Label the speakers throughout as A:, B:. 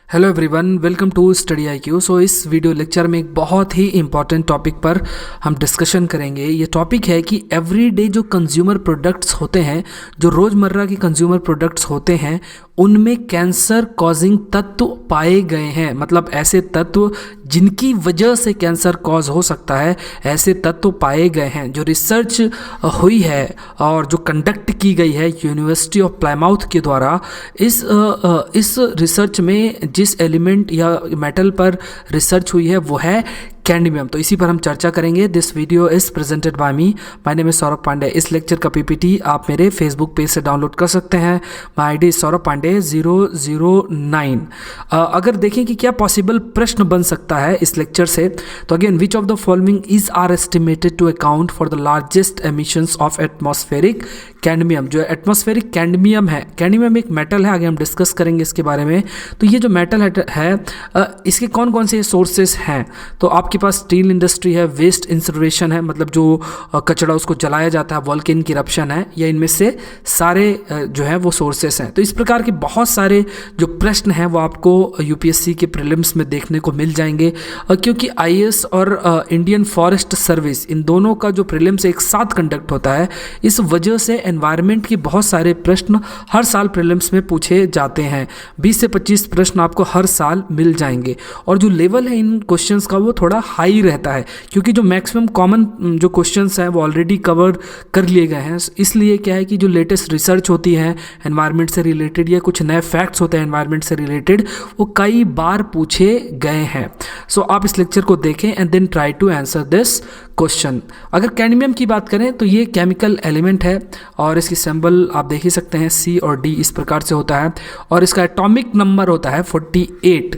A: Hello everyone, welcome to study IQ। So इस video lecture में एक बहुत ही इंपॉर्टेंट टॉपिक पर हम डिस्कशन करेंगे। ये टॉपिक है कि एवरीडे जो कंज्यूमर प्रोडक्ट्स होते हैं, जो रोज़मर्रा के कंज्यूमर प्रोडक्ट्स होते हैं, उनमें कैंसर कॉजिंग तत्व पाए गए हैं। मतलब ऐसे तत्व जिनकी वजह से कैंसर कॉज हो सकता है, ऐसे तत्व पाए गए हैं। जो रिसर्च हुई है और जो कंडक्ट की गई है यूनिवर्सिटी ऑफ प्लाईमाउथ के द्वारा, इस रिसर्च में जिस एलिमेंट या मेटल पर रिसर्च हुई है वो है कैडमियम। तो इसी पर हम चर्चा करेंगे। This video is presented by me, my name is Saurabh Pandey. इस लेक्चर का PPT आप मेरे फेसबुक पेज से डाउनलोड कर सकते हैं। My ID Saurabh Pandey 009। अगर देखें कि क्या पॉसिबल प्रश्न बन सकता है इस लेक्चर से, तो again which of the following is are estimated to account for the largest emissions of atmospheric cadmium. जो एटमॉस्फेरिक कैडमियम है, कैडमियम एक मेटल है, आगे हम डिस्कस करेंगे इसके बारे में। तो ये जो मेटल है इसके कौन कौन से सोर्सेस हैं? तो आपके पास स्टील इंडस्ट्री है, वेस्ट इंसिनरेशन है, मतलब जो कचरा उसको जलाया जाता है, वोल्केनिक इरप्शन है, या इनमें से सारे जो है वो सोर्सेस हैं। तो इस प्रकार के बहुत सारे जो प्रश्न हैं वो आपको UPSC के प्रीलिम्स में देखने को मिल जाएंगे, क्योंकि IAS और इंडियन फॉरेस्ट सर्विस, इन दोनों का जो प्रीलिम्स एक साथ कंडक्ट होता है, इस वजह से एनवायरनमेंट के बहुत सारे प्रश्न हर साल प्रीलिम्स में पूछे जाते हैं। 20 से 25 प्रश्न आपको हर साल मिल जाएंगे। और जो लेवल है इन क्वेश्चंस का वो थोड़ा हाई रहता है, क्योंकि जो मैक्सिमम कॉमन जो क्वेश्चंस हैं वो ऑलरेडी कवर कर लिए गए हैं। इसलिए क्या है कि जो लेटेस्ट रिसर्च होती है एनवायरनमेंट से रिलेटेड, या कुछ नए फैक्ट्स होते हैं एनवायरनमेंट से रिलेटेड, वो कई बार पूछे गए हैं। सो आप इस लेक्चर को देखें and then try to answer this question. अगर कैडमियम की बात करें तो ये केमिकल एलिमेंट है और इसकी सिंबल आप देख ही सकते हैं, C और D इस प्रकार से होता है, और इसका एटॉमिक नंबर होता है 48।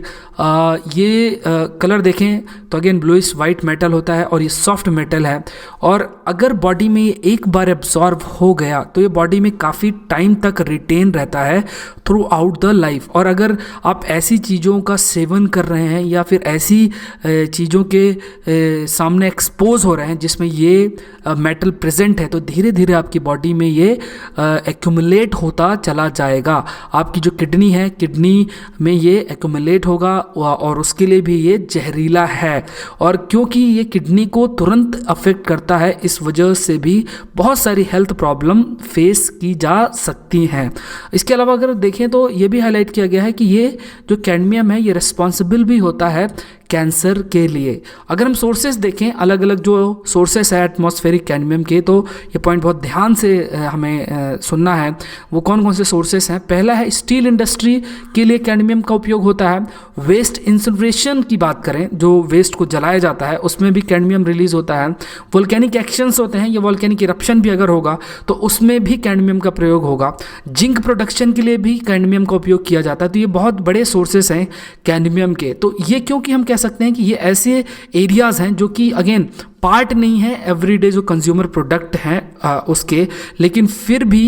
A: ये कलर देखें तो अगेन ब्लूइश वाइट मेटल होता है और ये सॉफ्ट मेटल है। और अगर बॉडी में ये एक बार एब्जॉर्ब हो गया तो ये बॉडी में काफ़ी टाइम तक रिटेन रहता है थ्रू आउट द लाइफ। और अगर आप ऐसी चीज़ों का सेवन कर रहे हैं या फिर ऐसी चीज़ों के सामने एक्सपोज हो रहे हैं जिसमें ये मेटल प्रेजेंट है, तो धीरे धीरे आपकी बॉडी में ये एक्यूमुलेट होता चला जाएगा। आपकी जो किडनी है, किडनी में ये एक्यूमुलेट होगा और उसके लिए भी ये जहरीला है। और क्योंकि ये किडनी को तुरंत अफेक्ट करता है, इस वजह से भी बहुत सारी हेल्थ प्रॉब्लम फेस की जा सकती हैं। इसके अलावा अगर देखें तो ये भी हाईलाइट किया गया है कि ये जो कैडमियम है ये रिस्पॉन्सिबल भी होता है कैंसर के लिए। अगर हम सोर्सेस देखें, अलग अलग जो सोर्सेस है एटमॉस्फेरिक कैडमियम के, तो ये पॉइंट बहुत ध्यान से हमें सुनना है। वो कौन कौन से सोर्सेस हैं? पहला है स्टील इंडस्ट्री के लिए कैडमियम का उपयोग होता है। वेस्ट इंसिनरेशन की बात करें, जो वेस्ट को जलाया जाता है उसमें भी कैडमियम रिलीज होता है। वोल्केनिक एक्शंस होते हैं, या वोल्केनिक इरप्शन भी अगर होगा तो उसमें भी कैडमियम का प्रयोग होगा। जिंक प्रोडक्शन के लिए भी कैडमियम का उपयोग किया जाता है। तो ये बहुत बड़े सोर्सेस हैं कैडमियम के। तो ये क्योंकि हम कह सकते हैं कि ये ऐसे एरियाज़ हैं जो कि अगेन पार्ट नहीं है एवरीडे जो कंज्यूमर प्रोडक्ट हैं उसके, लेकिन फिर भी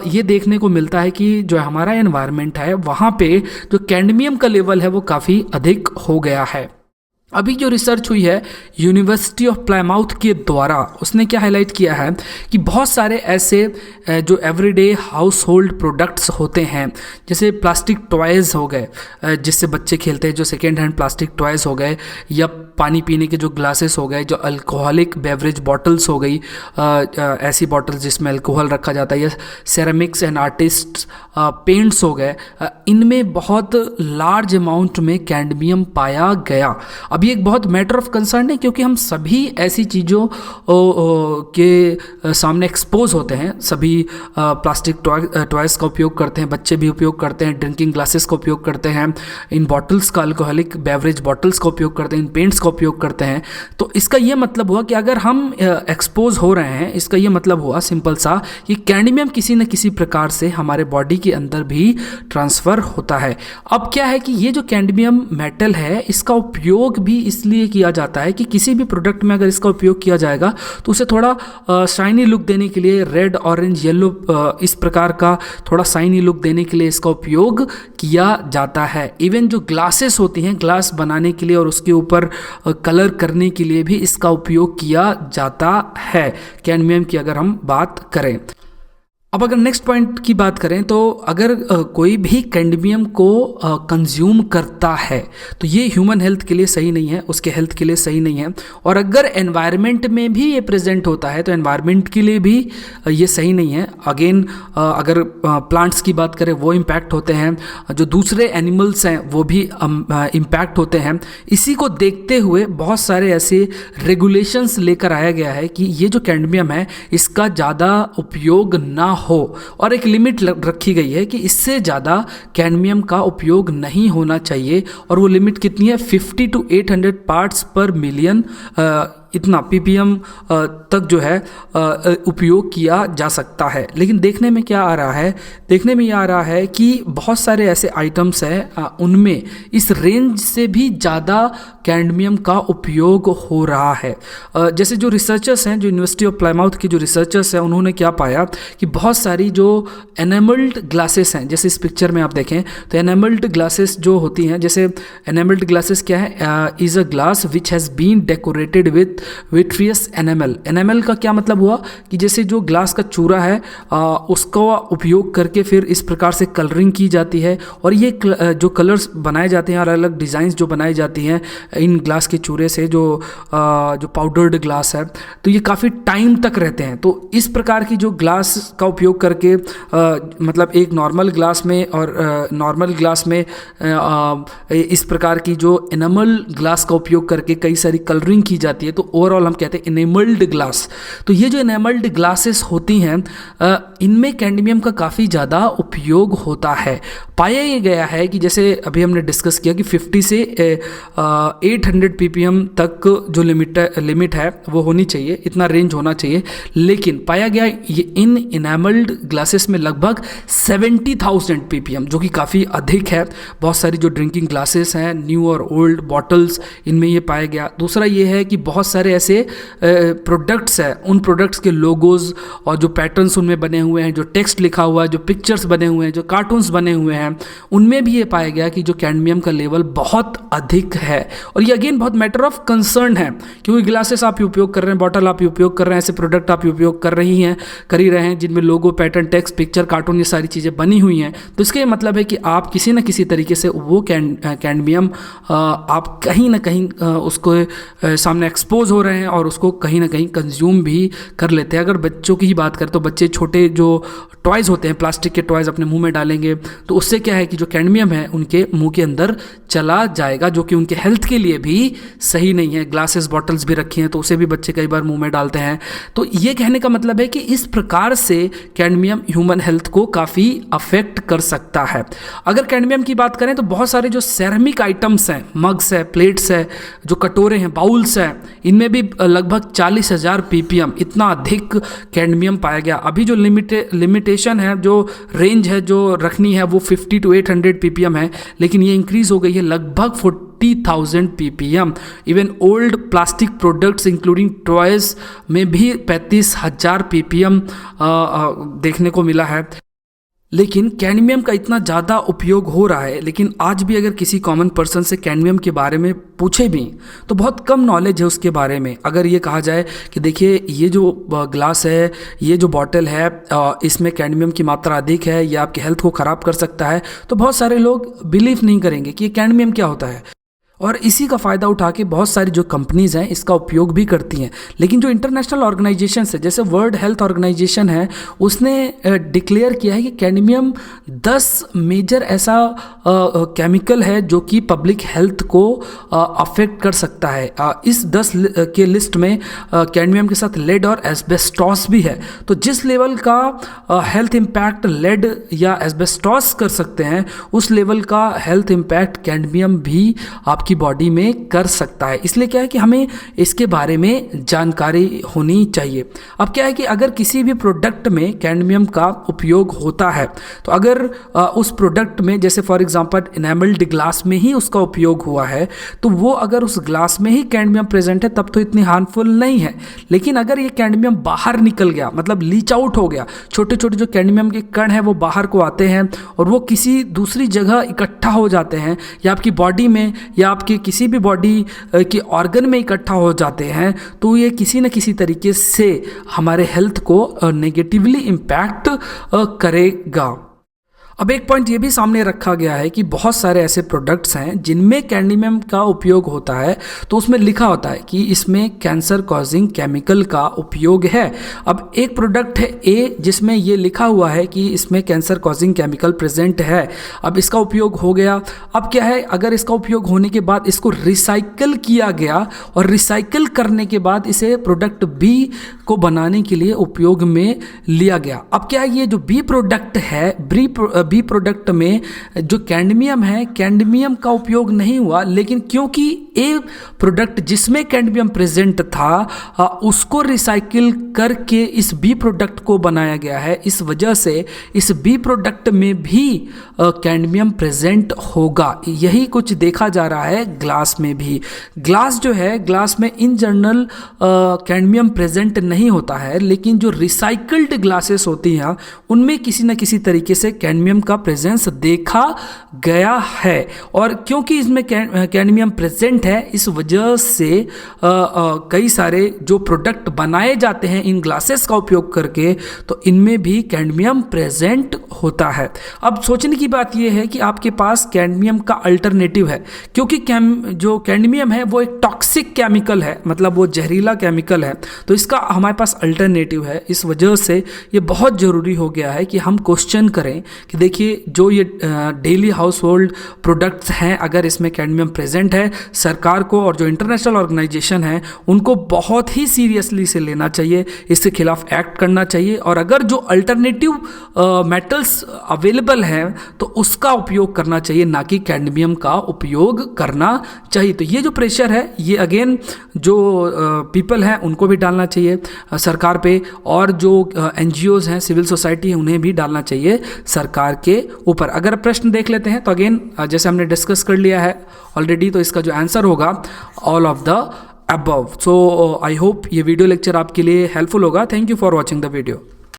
A: ये देखने को मिलता है कि जो हमारा एनवायरनमेंट है वहाँ पे जो कैडमियम का लेवल है वो काफ़ी अधिक हो गया है। अभी जो रिसर्च हुई है यूनिवर्सिटी ऑफ प्लाईमाउथ के द्वारा, उसने क्या हाईलाइट किया है कि बहुत सारे ऐसे जो एवरीडे हाउस होल्ड प्रोडक्ट्स होते हैं, जैसे प्लास्टिक टॉयज़ हो गए जिससे बच्चे खेलते हैं, जो सेकेंड हैंड प्लास्टिक टॉयज़ हो गए, या पानी पीने के जो ग्लासेस हो गए, जो अल्कोहलिक बेवरेज बॉटल्स हो गई, ऐसी बॉटल्स जिसमें अल्कोहल रखा जाता है, या सेरेमिक्स एंड आर्टिस्ट पेंट्स हो गए, इनमें बहुत लार्ज अमाउंट में कैडमियम पाया गया। अभी एक बहुत मैटर ऑफ कंसर्न है, क्योंकि हम सभी ऐसी चीज़ों के सामने एक्सपोज होते हैं। सभी प्लास्टिक टॉयज़ का उपयोग करते हैं, बच्चे भी उपयोग करते हैं, ड्रिंकिंग ग्लासेस का उपयोग करते हैं, इन बॉटल्स का, अल्कोहलिक बेवरेज बॉटल्स का उपयोग करते हैं, इन पेंट्स का उपयोग करते हैं। तो इसका ये मतलब हुआ कि अगर हम एक्सपोज हो रहे हैं, इसका ये मतलब हुआ सिंपल सा कि कैडमियम किसी न किसी प्रकार से हमारे बॉडी के अंदर भी ट्रांसफ़र होता है। अब क्या है कि ये जो कैडमियम मेटल है इसका उपयोग भी इसलिए किया जाता है कि किसी भी प्रोडक्ट में अगर इसका उपयोग किया जाएगा तो उसे थोड़ा शाइनी लुक देने के लिए, रेड, ऑरेंज, येलो इस प्रकार का थोड़ा शाइनी लुक देने के लिए इसका उपयोग किया जाता है। इवन जो ग्लासेस होती हैं, ग्लास बनाने के लिए और उसके ऊपर कलर करने के लिए भी इसका उपयोग किया जाता है, कैडमियम की अगर हम बात करें। अब अगर नेक्स्ट पॉइंट की बात करें तो अगर कोई भी कैडमियम को कंज्यूम करता है तो ये ह्यूमन हेल्थ के लिए सही नहीं है, उसके हेल्थ के लिए सही नहीं है। और अगर एनवायरनमेंट में भी ये प्रेजेंट होता है तो एनवायरनमेंट के लिए भी ये सही नहीं है। अगेन अगर प्लांट्स की बात करें वो इम्पैक्ट होते हैं, जो दूसरे एनिमल्स हैं वो भी इम्पैक्ट होते हैं। इसी को देखते हुए बहुत सारे ऐसे रेगुलेशंस लेकर आया गया है कि ये जो कैडमियम है इसका ज़्यादा उपयोग ना हो, और एक लिमिट रखी गई है कि इससे ज़्यादा कैडमियम का उपयोग नहीं होना चाहिए। और वो लिमिट कितनी है? 50 to 800 पार्ट्स पर मिलियन, इतना ppm तक जो है उपयोग किया जा सकता है। लेकिन देखने में क्या आ रहा है? देखने में ये आ रहा है कि बहुत सारे ऐसे आइटम्स हैं उनमें इस रेंज से भी ज़्यादा कैडमियम का उपयोग हो रहा है। जैसे जो रिसर्चर्स हैं, जो यूनिवर्सिटी ऑफ प्लाईमाउथ के जो रिसर्चर्स हैं, उन्होंने क्या पाया कि बहुत सारी जो एनेमल्ड ग्लासेस हैं, जैसे इस पिक्चर में आप देखें तो एनेमल्ड ग्लासेस जो होती हैं, जैसे एनेमल्ड ग्लासेस क्या है? Is a glass which has been decorated with vitreous enamel. Enamel का क्या मतलब हुआ कि जैसे जो ग्लास का चूरा है उसका उपयोग करके फिर इस प्रकार से कलरिंग की जाती है, और ये जो कलर्स बनाए जाते हैं और अलग डिज़ाइंस जो बनाई जाती हैं इन ग्लास के चूरे से, जो पाउडर्ड ग्लास है, तो ये काफ़ी टाइम तक रहते हैं। तो इस प्रकार की जो ग्लास का उपयोग करके मतलब एक नॉर्मल ग्लास में और नॉर्मल ग्लास में इस प्रकार की जो एनामल ग्लास का उपयोग करके कई सारी कलरिंग की जाती है, तो ओवरऑल हम कहते हैं इनेमल्ड ग्लास। तो ये जो इनेमल्ड ग्लासेस होती हैं इनमें कैडमियम का काफ़ी ज़्यादा उपयोग होता है। पाया ये गया है कि जैसे अभी हमने डिस्कस किया कि 50 से 800 ppm तक जो लिमिट है वो होनी चाहिए, इतना रेंज होना चाहिए। लेकिन पाया गया ये इन इनेमल्ड ग्लासेस में लगभग 70,000 ppm, जो कि काफ़ी अधिक है। बहुत सारी जो ड्रिंकिंग ग्लासेस हैं, न्यू और ओल्ड बॉटल्स, इनमें ये पाया गया। दूसरा ये है कि बहुत सारे ऐसे प्रोडक्ट्स हैं, उन प्रोडक्ट्स के लोगोज और जो पैटर्न्स उनमें बने हुए हैं, जो टेक्स्ट लिखा हुआ है, जो पिक्चर्स बने हुए हैं, जो कार्टून्स बने हुए हैं, उनमें भी ये पाया गया कि जो कैडमियम का लेवल बहुत अधिक है। और ये अगेन बहुत मैटर ऑफ कंसर्न है, क्योंकि ग्लासेस आप उपयोग कर रहे हैं, बॉटल आप उपयोग कर रहे हैं, ऐसे प्रोडक्ट आप उपयोग कर रही हैं, कर ही रहे हैं जिनमें लोगो, पैटर्न, टेक्स्ट, पिक्चर, कार्टून, ये सारी चीज़ें बनी हुई हैं। तो इसका मतलब है कि आप किसी न किसी तरीके से वो कैडमियम आप कहीं ना कहीं उसको सामने एक्सपोज हो रहे हैं और उसको कहीं ना कहीं कंज्यूम भी कर लेते हैं। अगर बच्चों की ही बात करें तो बच्चे छोटे जो टॉयज़ होते हैं, प्लास्टिक के टॉयज़ अपने मुंह में डालेंगे तो उससे क्या है कि जो कैडमियम है उनके मुंह के अंदर चला जाएगा, जो कि उनके हेल्थ के लिए भी सही नहीं है। ग्लासेस, बॉटल्स भी रखी हैं तो उसे भी बच्चे कई बार मुंह में डालते हैं। तो ये कहने का मतलब है कि इस प्रकार से कैडमियम ह्यूमन हेल्थ को काफ़ी अफेक्ट कर सकता है। अगर कैडमियम की बात करें तो बहुत सारे जो सेरेमिक आइटम्स हैं, मग्स है, प्लेट्स है, जो कटोरे हैं, बाउल्स हैं, इनमें भी लगभग 40,000 ppm, इतना अधिक कैडमियम पाया गया। अभी जो लिमिटेशन है, जो रेंज है जो रखनी है वो 50 to 800 ppm है, लेकिन ये इंक्रीज हो गई है लगभग 40,000 ppm। Even old plastic products including toys में भी 35,000 ppm देखने को मिला है। लेकिन कैडमियम का इतना ज़्यादा उपयोग हो रहा है, लेकिन आज भी अगर किसी कॉमन पर्सन से कैडमियम के बारे में पूछे भी तो बहुत कम नॉलेज है उसके बारे में। अगर ये कहा जाए कि देखिए ये जो ग्लास है, ये जो बॉटल है, इसमें कैडमियम की मात्रा अधिक है, ये आपकी हेल्थ को ख़राब कर सकता है, तो बहुत सारे लोग बिलीव नहीं करेंगे कि ये कैडमियम क्या होता है। और इसी का फ़ायदा उठा के बहुत सारी जो कंपनीज़ हैं इसका उपयोग भी करती हैं। लेकिन जो इंटरनेशनल ऑर्गेनाइजेशंस है, जैसे वर्ल्ड हेल्थ ऑर्गेनाइजेशन है, उसने डिक्लेयर किया है कि कैडमियम 10 मेजर ऐसा केमिकल है जो कि पब्लिक हेल्थ को अफेक्ट कर सकता है। इस 10 के लिस्ट में कैडमियम के साथ लेड और एस्बेस्टॉस भी है। तो जिस लेवल का हेल्थ इम्पैक्ट लेड या एस्बेस्टॉस कर सकते हैं, उस लेवल का हेल्थ इम्पैक्ट कैडमियम भी आपकी बॉडी में कर सकता है। इसलिए क्या है कि हमें इसके बारे में जानकारी होनी चाहिए। अब क्या है कि अगर किसी भी प्रोडक्ट में कैडमियम का उपयोग होता है, तो अगर उस प्रोडक्ट में जैसे फॉर एग्जांपल इनेमल्ड ग्लास में ही उसका उपयोग हुआ है, तो वो अगर उस ग्लास में ही कैडमियम प्रेजेंट है तब तो इतनी हार्मफुल नहीं है। लेकिन अगर ये कैडमियम बाहर निकल गया, मतलब लीच आउट हो गया, छोटे छोटे जो कैडमियम के कण हैं वो बाहर को आते हैं और वो किसी दूसरी जगह इकट्ठा हो जाते हैं, या आपकी बॉडी में या आपके किसी भी बॉडी के ऑर्गन में इकट्ठा हो जाते हैं तो ये किसी न किसी तरीके से हमारे हेल्थ को नेगेटिवली इम्पैक्ट करेगा। अब एक पॉइंट ये भी सामने रखा गया है कि बहुत सारे ऐसे प्रोडक्ट्स हैं जिनमें कैडमियम का उपयोग होता है, तो उसमें लिखा होता है कि इसमें कैंसर कॉजिंग केमिकल का उपयोग है। अब एक प्रोडक्ट है ए जिसमें ये लिखा हुआ है कि इसमें कैंसर कॉजिंग केमिकल प्रेजेंट है। अब इसका उपयोग हो गया, अब क्या है, अगर इसका उपयोग होने के बाद इसको रिसाइकल किया गया और रिसाइकल करने के बाद इसे प्रोडक्ट बी को बनाने के लिए उपयोग में लिया गया। अब क्या है, ये जो बी प्रोडक्ट है, बी प्रोडक्ट में जो कैडमियम है, कैडमियम का उपयोग नहीं हुआ, लेकिन क्योंकि ए प्रोडक्ट जिसमें कैडमियम प्रेजेंट था उसको रिसाइकिल करके इस बी प्रोडक्ट को बनाया गया है, इस वजह से इस बी प्रोडक्ट में भी कैडमियम प्रेजेंट होगा। यही कुछ देखा जा रहा है ग्लास में भी। ग्लास जो है, ग्लास में इन जनरल कैडमियम प्रेजेंट नहीं होता है, लेकिन जो रिसाइकल्ड ग्लासेस होती हैं उनमें किसी न किसी तरीके से कैडमियम का प्रेजेंस देखा गया है। और क्योंकि इसमें कैडमियम प्रेजेंट है, इस वजह से कई सारे जो प्रोडक्ट बनाए जाते हैं इन ग्लासेस का उपयोग करके, तो इनमें भी कैडमियम प्रेजेंट होता है। अब सोचने की बात यह है कि आपके पास कैडमियम का अल्टरनेटिव है, क्योंकि जो कैडमियम है वो एक टॉक्सिक केमिकल है, मतलब वो जहरीला केमिकल है, तो इसका हमारे पास अल्टरनेटिव है। इस वजह से ये बहुत ज़रूरी हो गया है कि हम क्वेश्चन करें कि देखिए जो ये डेली हाउस होल्ड प्रोडक्ट्स हैं, अगर इसमें कैडमियम प्रेजेंट है, सरकार को और जो इंटरनेशनल ऑर्गेनाइजेशन है उनको बहुत ही सीरियसली से लेना चाहिए, इसके खिलाफ एक्ट करना चाहिए। और अगर जो अल्टरनेटिव मेटल्स अवेलेबल हैं तो उसका उपयोग करना चाहिए, ना कि कैडमियम का उपयोग करना चाहिए। तो ये जो प्रेशर है ये अगेन जो पीपल हैं उनको भी डालना चाहिए सरकार पे, और जो NGOs हैं, सिविल सोसाइटी है, उन्हें भी डालना चाहिए सरकार के ऊपर। अगर प्रश्न देख लेते हैं तो अगेन जैसे हमने डिस्कस कर लिया है ऑलरेडी, तो इसका जो आंसर होगा all of the above. So I hope ये वीडियो लेक्चर आपके लिए हेल्पफुल होगा। Thank you for watching the video.